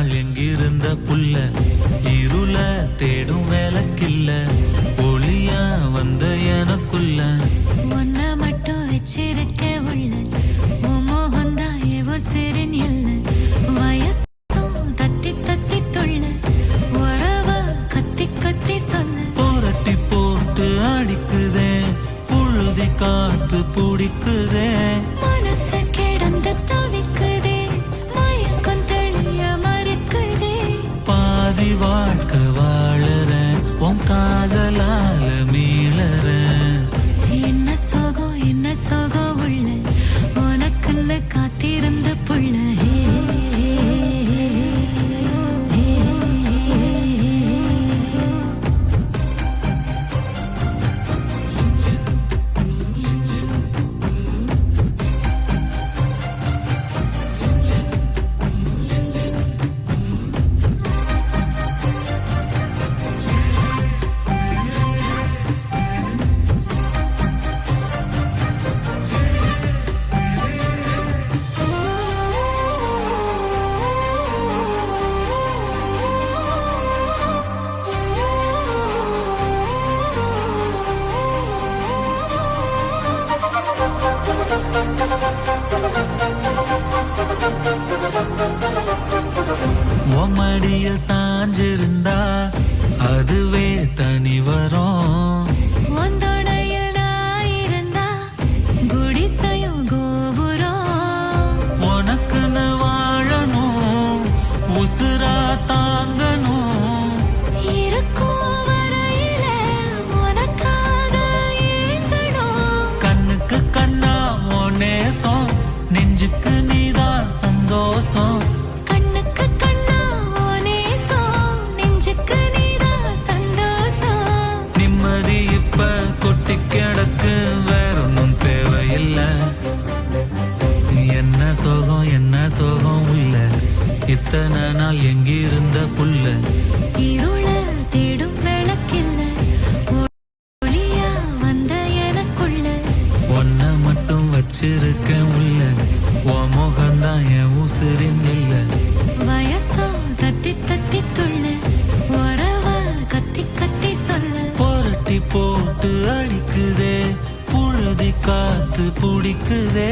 நாள் எங்கிருந்த புல்ல இருள தேடும் வேலைக்கில்ல ஒளியா வந்த எனக்குள்ள ஒன்ன மட்டும் வச்சிருக்க உள்ள மோகந்தா ஏவோ சிறின் இல்ல வயசும் தத்தி தத்தி தொள்ள உறவ கத்தி கத்தி சொல்ல புரட்டி போட்டு அடிக்குதே புழுதி காத்து பிடிக்குதே மனசு கிடந்து தவிக்குதே மயக்கம் தெளிய மறுக்குதே பாதி வாழ்க்கை வாழறேன் உன் காதலால மீளறேன் என்ன சோகம் உள்ள உனக்குன்னு காத்திருந்த புள்ள மடிய சாஞ்சிருந்தா அதுவே தனி வரும் ஒந்தோணையில் நான் இருந்தா குடிசையும் கோபுரம் உனக்குன்னு வாழணும் உசுரா தாங்கணும் இருக்கும் வரையில உனக்காக ஏங்கணும் கண்ணுக்கு கண்ணா உன் நேசம் நெஞ்சுக்கு நீதான் சந்தோஷம் கண்ணுக்கு கண்ணா நேசம் நெஞ்சுக்கு நீதான் சந்தோஷம் நிம்மதி இப்ப கொட்டி கிடக்கு வேற ஒன்னும் தேவையில்லை என்ன சோகம் உள்ள இத்தனை நாள் எங்கிருந்த புல்ல இருள தேடும் விளக்கில்ல ஒளியா வந்த எனக்குள்ள ஒன்ன மட்டும் வச்சிருக்கேன் உள்ள உன் முகம்தான் என் உசிரின் இல்ல வயசோ தத்தி தத்தி துள்ள உறவ கத்தி கத்தி சொல்ல புரட்டி போட்டு அடிக்குதே புழுதி காத்து பிடிக்குதே